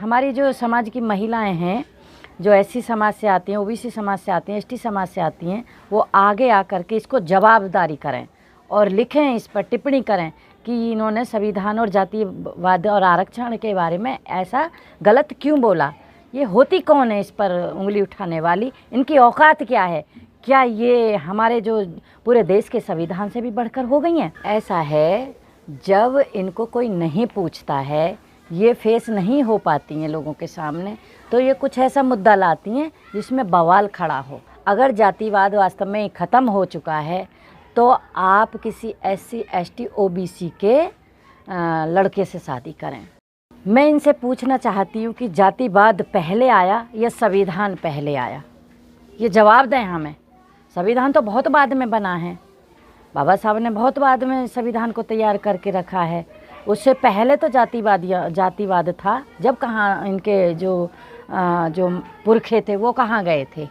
हमारी जो समाज की महिलाएं हैं, जो एससी समाज से आती हैं, ओबीसी समाज से आती हैं, एसटी समाज से आती हैं, वो आगे आकर के इसको जवाबदारी करें और लिखें, इस पर टिप्पणी करें कि इन्होंने संविधान और जातिवाद और आरक्षण के बारे में ऐसा गलत क्यों बोला। ये होती कौन है इस पर उंगली उठाने वाली, इनकी औकात क्या है? क्या ये हमारे जो पूरे देश के संविधान से भी बढ़कर हो गई हैं? ऐसा है, जब इनको कोई नहीं पूछता है, ये फेस नहीं हो पाती हैं लोगों के सामने, तो ये कुछ ऐसा मुद्दा लाती हैं जिसमें बवाल खड़ा हो। अगर जातिवाद वास्तव में ख़त्म हो चुका है तो आप किसी एससी एसटी ओबीसी के लड़के से शादी करें। मैं इनसे पूछना चाहती हूँ कि जातिवाद पहले आया या संविधान पहले आया? ये जवाब दें हमें। संविधान तो बहुत बाद में बना है, बाबा साहब ने बहुत बाद में संविधान को तैयार करके रखा है। उससे पहले तो जातिवाद था। जब कहाँ इनके जो पुरखे थे वो कहाँ गए थे?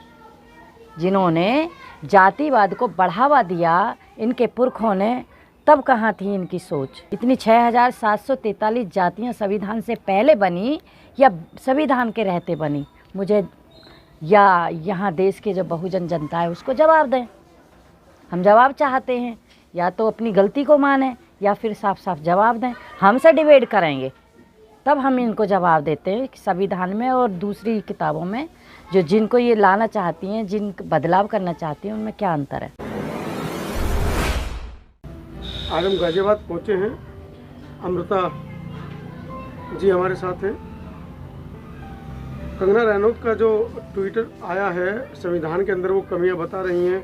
जिन्होंने जातिवाद को बढ़ावा दिया इनके पुरखों ने, तब कहाँ थी इनकी सोच? इतनी 6743 जातियाँ संविधान से पहले बनी या संविधान के रहते बनी? मुझे या यहाँ देश के जो बहुजन जनता है उसको जवाब दें। हम जवाब चाहते हैं, या तो अपनी गलती को मानें या फिर साफ साफ जवाब दें। हमसे डिबेट करेंगे तब हम इनको जवाब देते हैं कि संविधान में और दूसरी किताबों में जो जिनको ये लाना चाहती हैं, जिन बदलाव करना चाहती हैं, उनमें क्या अंतर है। आज हम गाजियाबाद पहुँचे हैं। अमृता जी हमारे साथ हैं। कंगना रनौत का जो ट्विटर आया है, संविधान के अंदर वो कमियां बता रही हैं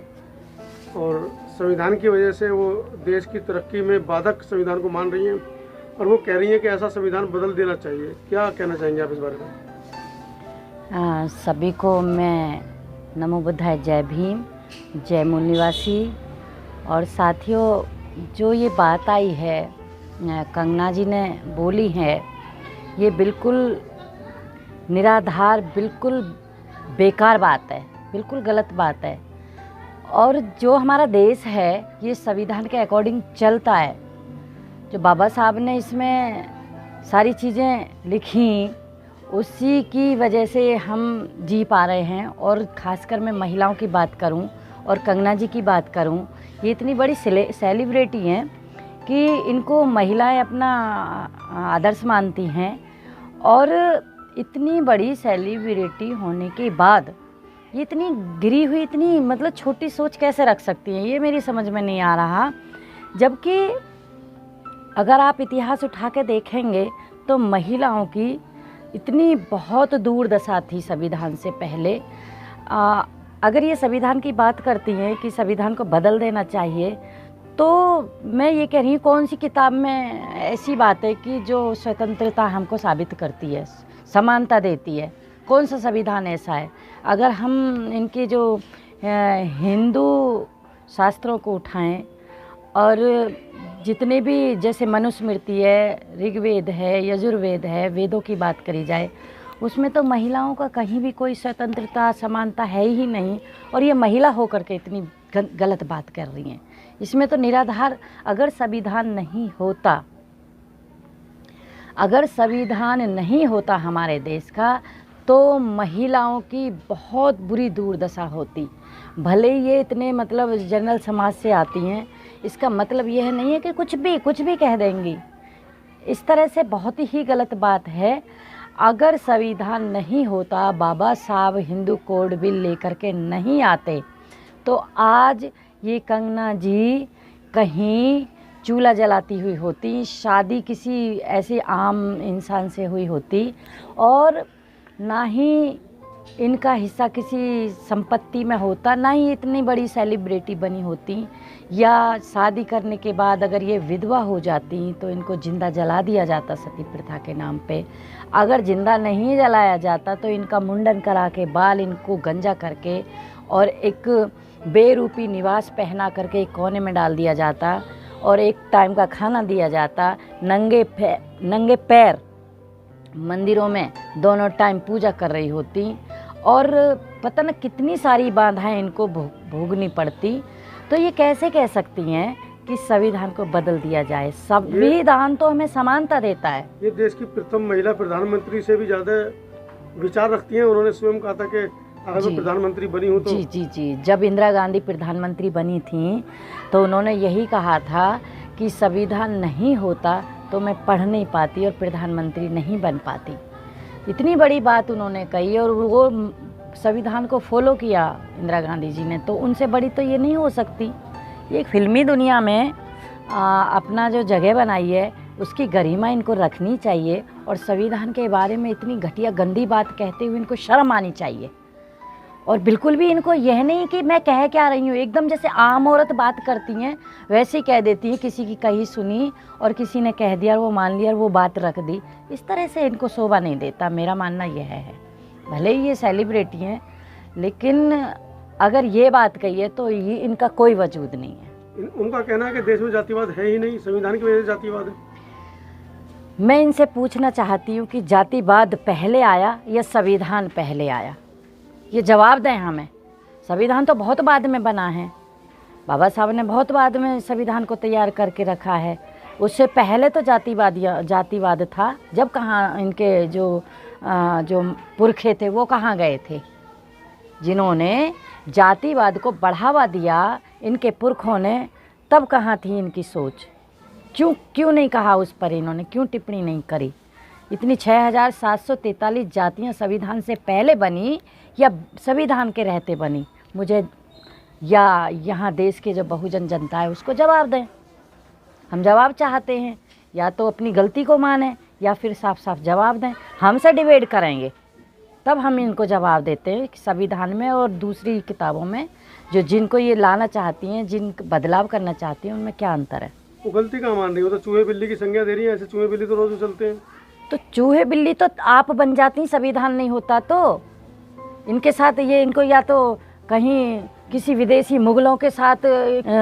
और संविधान की वजह से वो देश की तरक्की में बाधक संविधान को मान रही हैं और वो कह रही हैं कि ऐसा संविधान बदल देना चाहिए। क्या कहना चाहेंगे आप इस बारे में? सभी को मैं नमो बुद्धाय, जय भीम, जय मूल निवासी। और साथियों, जो ये बात आई है कंगना जी ने बोली है, ये बिल्कुल निराधार, बिल्कुल बेकार बात है, बिल्कुल गलत बात है। और जो हमारा देश है ये संविधान के अकॉर्डिंग चलता है। जो बाबा साहब ने इसमें सारी चीज़ें लिखी, उसी की वजह से हम जी पा रहे हैं। और ख़ासकर मैं महिलाओं की बात करूं और कंगना जी की बात करूं, ये इतनी बड़ी सेलिब्रिटी हैं कि इनको महिलाएं अपना आदर्श मानती हैं। और इतनी बड़ी सेलिब्रिटी होने के बाद ये इतनी गिरी हुई, इतनी मतलब छोटी सोच कैसे रख सकती हैं, ये मेरी समझ में नहीं आ रहा। जबकि अगर आप इतिहास उठा के देखेंगे तो महिलाओं की इतनी बहुत दुर्दशा थी संविधान से पहले। अगर ये संविधान की बात करती हैं कि संविधान को बदल देना चाहिए, तो मैं ये कह रही हूँ कौन सी किताब में ऐसी बात है कि जो स्वतंत्रता हमको साबित करती है, समानता देती है? कौन सा संविधान ऐसा है? अगर हम इनके जो हिंदू शास्त्रों को उठाएं और जितने भी, जैसे मनुस्मृति है, ऋग्वेद है, यजुर्वेद है, वेदों की बात करी जाए, उसमें तो महिलाओं का कहीं भी कोई स्वतंत्रता, समानता है ही नहीं। और ये महिला होकर के इतनी गलत बात कर रही हैं। इसमें तो निराधार, अगर संविधान नहीं होता हमारे देश का, तो महिलाओं की बहुत बुरी दुर्दशा होती। भले ये इतने मतलब जनरल समाज से आती हैं, इसका मतलब यह नहीं है कि कुछ भी कह देंगी। इस तरह से बहुत ही गलत बात है। अगर संविधान नहीं होता, बाबा साहब हिंदू कोड बिल लेकर के नहीं आते, तो आज ये कंगना जी कहीं चूल्हा जलाती हुई होती, शादी किसी ऐसे आम इंसान से हुई होती, और ना ही इनका हिस्सा किसी संपत्ति में होता, ना ही इतनी बड़ी सेलिब्रिटी बनी होती। या शादी करने के बाद अगर ये विधवा हो जाती तो इनको जिंदा जला दिया जाता सती प्रथा के नाम पे। अगर जिंदा नहीं जलाया जाता तो इनका मुंडन करा के, बाल इनको गंजा करके और एक बेरूपी निवास पहना करके एक कोने में डाल दिया जाता और एक टाइम का खाना दिया जाता। नंगे पैर मंदिरों में दोनों टाइम पूजा कर रही होती और पता न कितनी सारी बाधाएं इनको भोगनी पड़ती। तो ये कैसे कह सकती हैं कि संविधान को बदल दिया जाए। संविधान तो हमें समानता देता है। ये देश की प्रथम महिला प्रधानमंत्री से भी ज़्यादा विचार रखती हैं। उन्होंने स्वयं कहा था कि अगर मैं प्रधानमंत्री बनी हूँ तो जी, जब इंदिरा गांधी प्रधानमंत्री बनी थी तो उन्होंने यही कहा था कि संविधान नहीं होता तो मैं पढ़ नहीं पाती और प्रधानमंत्री नहीं बन पाती। इतनी बड़ी बात उन्होंने कही और वो संविधान को फॉलो किया इंदिरा गांधी जी ने, तो उनसे बड़ी तो ये नहीं हो सकती। ये फिल्मी दुनिया में अपना जो जगह बनाई है उसकी गरिमा इनको रखनी चाहिए और संविधान के बारे में इतनी घटिया गंदी बात कहते हुए इनको शर्म आनी चाहिए। और बिल्कुल भी इनको यह नहीं कि मैं कह क्या रही हूँ, एकदम जैसे आम औरत बात करती हैं वैसे ही कह देती है, किसी की कही सुनी और किसी ने कह दिया और वो मान लिया और वो बात रख दी। इस तरह से इनको शोभा नहीं देता। मेरा मानना यह है, भले ही ये सेलिब्रिटी हैं लेकिन अगर ये बात कही है तो ये इनका कोई वजूद नहीं है। उनका कहना है कि देश में जातिवाद है ही नहीं, संविधान की वजह से जातिवाद है। मैं इनसे पूछना चाहती हूँ कि जातिवाद पहले आया या संविधान पहले आया? ये जवाब दें हमें। संविधान तो बहुत बाद में बना है, बाबा साहब ने बहुत बाद में संविधान को तैयार करके रखा है। उससे पहले तो जातिवाद था। जब कहाँ इनके जो पुरखे थे वो कहाँ गए थे? जिन्होंने जातिवाद को बढ़ावा दिया इनके पुरखों ने, तब कहाँ थी इनकी सोच? क्यों नहीं कहा उस पर इन्होंने? क्यों टिप्पणी नहीं करी? इतनी 6743 जातियाँ संविधान से पहले बनी या संविधान के रहते बनी? मुझे या यहाँ देश के जो बहुजन जनता है उसको जवाब दें। हम जवाब चाहते हैं, या तो अपनी गलती को मानें या फिर साफ साफ जवाब दें। हमसे डिबेट करेंगे तब हम इनको जवाब देते हैं कि संविधान में और दूसरी किताबों में जो जिनको ये लाना चाहती हैं, जिन बदलाव करना चाहती हैं, उनमें क्या अंतर है। वो गलती कहाँ मान रही हो? तो चूहे बिल्ली की संज्ञा दे रही है। ऐसे चूहे बिल्ली तो रोज चलते हैं। तो चूहे बिल्ली तो आप बन जाती, संविधान नहीं होता तो। इनके साथ ये इनको या तो कहीं किसी विदेशी मुगलों के साथ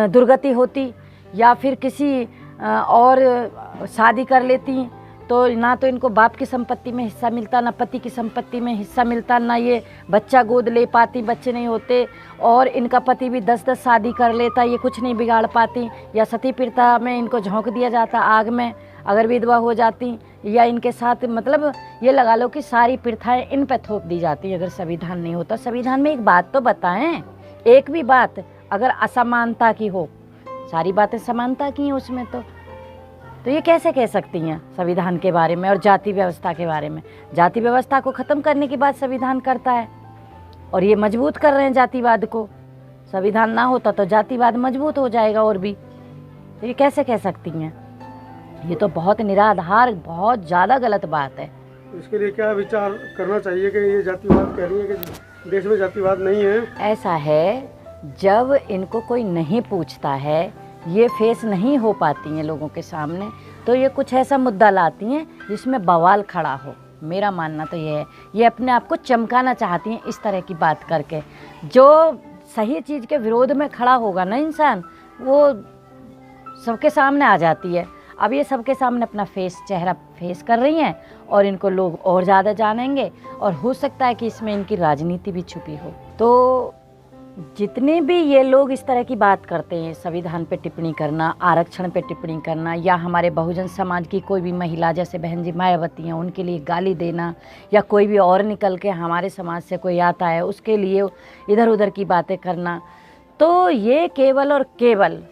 दुर्गति होती या फिर किसी और शादी कर लेती, तो ना तो इनको बाप की संपत्ति में हिस्सा मिलता, ना पति की संपत्ति में हिस्सा मिलता, ना ये बच्चा गोद ले पाती, बच्चे नहीं होते, और इनका पति भी 10-10 शादी कर लेता, ये कुछ नहीं बिगाड़ पाती। या सती प्रथा में इनको झोंक दिया जाता आग में अगर विधवा हो जाती, या इनके साथ मतलब ये लगा लो कि सारी प्रथाएं इन पर थोप दी जाती अगर संविधान नहीं होता। संविधान में एक बात तो बताएं, एक भी बात अगर असमानता की हो। सारी बातें समानता की हैं उसमें तो ये कैसे कह सकती हैं संविधान के बारे में और जाति व्यवस्था के बारे में? जाति व्यवस्था को ख़त्म करने की बात संविधान करता है और ये मजबूत कर रहे हैं जातिवाद को। संविधान ना होता तो जातिवाद मजबूत हो जाएगा और भी। तो ये कैसे कह सकती हैं? ये तो बहुत निराधार, बहुत ज़्यादा गलत बात है। इसके लिए क्या विचार करना चाहिए कि ये जातिवाद कह रही है कि देश में जातिवाद नहीं है? ऐसा है, जब इनको कोई नहीं पूछता है, ये फेस नहीं हो पाती हैं लोगों के सामने, तो ये कुछ ऐसा मुद्दा लाती हैं जिसमें बवाल खड़ा हो। मेरा मानना तो ये है, ये अपने आप को चमकाना चाहती हैं इस तरह की बात करके। जो सही चीज़ के विरोध में खड़ा होगा ना इंसान, वो सबके सामने आ जाती है। अब ये सबके सामने अपना चेहरा फेस कर रही हैं और इनको लोग और ज़्यादा जानेंगे, और हो सकता है कि इसमें इनकी राजनीति भी छुपी हो। तो जितने भी ये लोग इस तरह की बात करते हैं, संविधान पे टिप्पणी करना, आरक्षण पे टिप्पणी करना, या हमारे बहुजन समाज की कोई भी महिला, जैसे बहन जी मायावती हैं, उनके लिए गाली देना, या कोई भी और निकल के हमारे समाज से कोई आता है उसके लिए इधर उधर की बातें करना, तो ये केवल और केवल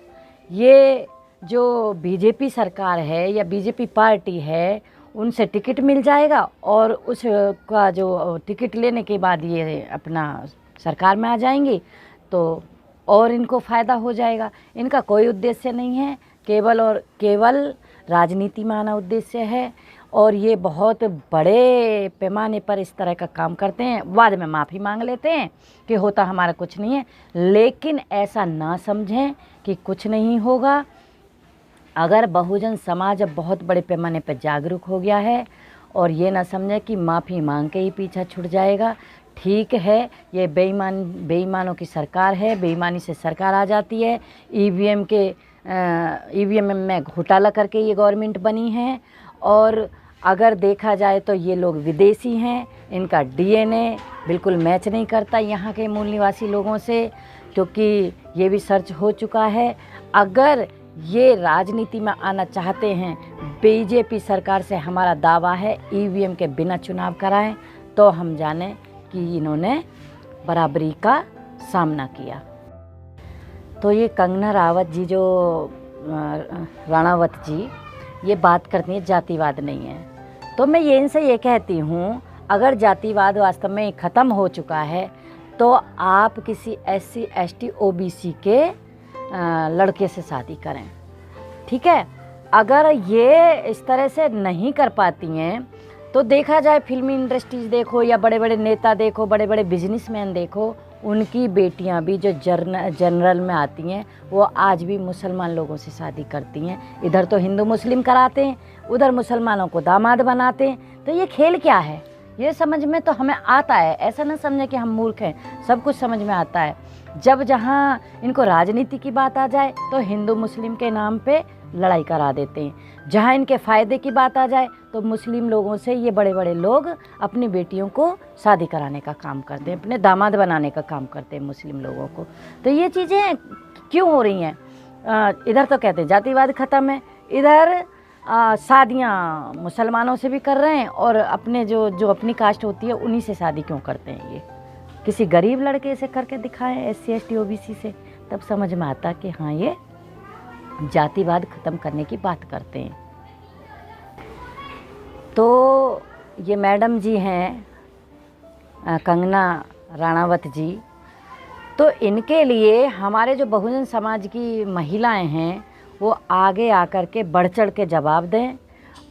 ये जो बीजेपी सरकार है या बीजेपी पार्टी है उनसे टिकट मिल जाएगा और उसका जो टिकट लेने के बाद ये अपना सरकार में आ जाएंगी तो और इनको फ़ायदा हो जाएगा। इनका कोई उद्देश्य नहीं है, केवल और केवल राजनीति माना उद्देश्य है, और ये बहुत बड़े पैमाने पर इस तरह का काम करते हैं। बाद में माफ़ी मांग लेते हैं कि होता हमारा कुछ नहीं है, लेकिन ऐसा ना समझें कि कुछ नहीं होगा। अगर बहुजन समाज अब बहुत बड़े पैमाने पर जागरूक हो गया है और ये ना समझे कि माफ़ी मांग के ही पीछा छूट जाएगा। ठीक है, ये बेईमानों की सरकार है, बेईमानी से सरकार आ जाती है। ईवीएम में घोटाला करके ये गवर्नमेंट बनी है, और अगर देखा जाए तो ये लोग विदेशी हैं, इनका डीएनए बिल्कुल मैच नहीं करता यहाँ के मूल निवासी लोगों से, क्योंकि ये भी सर्च हो चुका है। अगर ये राजनीति में आना चाहते हैं। बीजेपी सरकार से हमारा दावा है ईवीएम के बिना चुनाव कराएं तो हम जाने कि इन्होंने बराबरी का सामना किया। तो ये कंगना रावत जी जो राणावत जी ये बात करती है जातिवाद नहीं है। तो मैं ये इनसे ये कहती हूँ, अगर जातिवाद वास्तव में ख़त्म हो चुका है तो आप किसी SC ST OBC के लड़के से शादी करें, ठीक है। अगर ये इस तरह से नहीं कर पाती हैं तो देखा जाए फिल्मी इंडस्ट्रीज देखो या बड़े बड़े नेता देखो, बड़े बड़े बिजनेसमैन देखो, उनकी बेटियां भी जो जनरल में आती हैं वो आज भी मुसलमान लोगों से शादी करती हैं। इधर तो हिंदू मुस्लिम कराते हैं, उधर मुसलमानों को दामाद बनाते हैं। तो ये खेल क्या है, ये समझ में तो हमें आता है। ऐसा ना समझे कि हम मूर्ख हैं, सब कुछ समझ में आता है। जब जहाँ इनको राजनीति की बात आ जाए तो हिंदू मुस्लिम के नाम पे लड़ाई करा देते हैं। जहाँ इनके फ़ायदे की बात आ जाए तो मुस्लिम लोगों से ये बड़े बड़े लोग अपनी बेटियों को शादी कराने का काम करते हैं, अपने दामाद बनाने का काम करते हैं मुस्लिम लोगों को। तो ये चीज़ें क्यों हो रही हैं? इधर तो कहते हैं जातिवाद ख़त्म है, इधर शादियाँ मुसलमानों से भी कर रहे हैं और अपने जो अपनी कास्ट होती है उन्हीं से शादी क्यों करते हैं। ये किसी गरीब लड़के से करके दिखाएं SC ST OBC से, तब समझ में आता कि हाँ ये जातिवाद ख़त्म करने की बात करते हैं। तो ये मैडम जी हैं कंगना राणावत जी, तो इनके लिए हमारे जो बहुजन समाज की महिलाएं हैं वो आगे आकर के बढ़ चढ़ के जवाब दें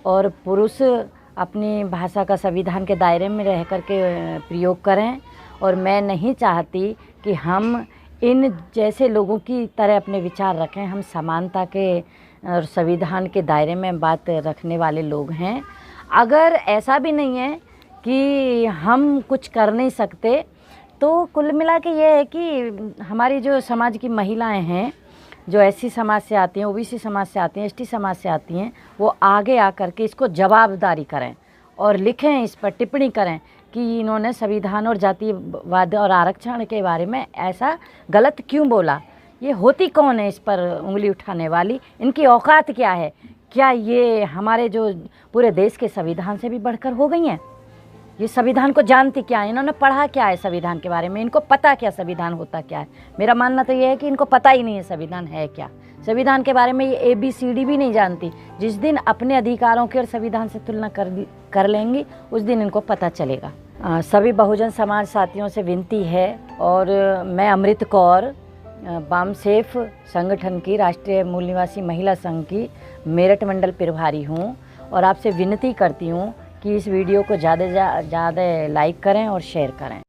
और पुरुष अपनी भाषा का संविधान के दायरे में रह कर के प्रयोग करें। और मैं नहीं चाहती कि हम इन जैसे लोगों की तरह अपने विचार रखें। हम समानता के और संविधान के दायरे में बात रखने वाले लोग हैं। अगर ऐसा भी नहीं है कि हम कुछ कर नहीं सकते, तो कुल मिला के ये है कि हमारी जो समाज की महिलाएं हैं, जो SC समाज से आती हैं, OBC समाज से आती हैं, ST समाज से आती हैं, वो आगे आकर के इसको जवाबदारी करें और लिखें, इस पर टिप्पणी करें कि इन्होंने संविधान और जातिवाद और आरक्षण के बारे में ऐसा गलत क्यों बोला। ये होती कौन है इस पर उंगली उठाने वाली? इनकी औकात क्या है? क्या ये हमारे जो पूरे देश के संविधान से भी बढ़कर हो गई हैं? ये संविधान को जानती क्या है? इन्होंने पढ़ा क्या है संविधान के बारे में? इनको पता क्या संविधान होता क्या है? मेरा मानना तो ये है कि इनको पता ही नहीं है संविधान है क्या। संविधान के बारे में ये ABCD भी नहीं जानती। जिस दिन अपने अधिकारों की और संविधान से तुलना कर लेंगी उस दिन इनको पता चलेगा। सभी बहुजन समाज साथियों से विनती है, और मैं अमृत कौर बामसेफ संगठन की राष्ट्रीय मूल निवासी महिला संघ की मेरठ मंडल प्रभारी हूँ, और आपसे विनती करती हूँ कि इस वीडियो को ज़्यादा लाइक करें और शेयर करें।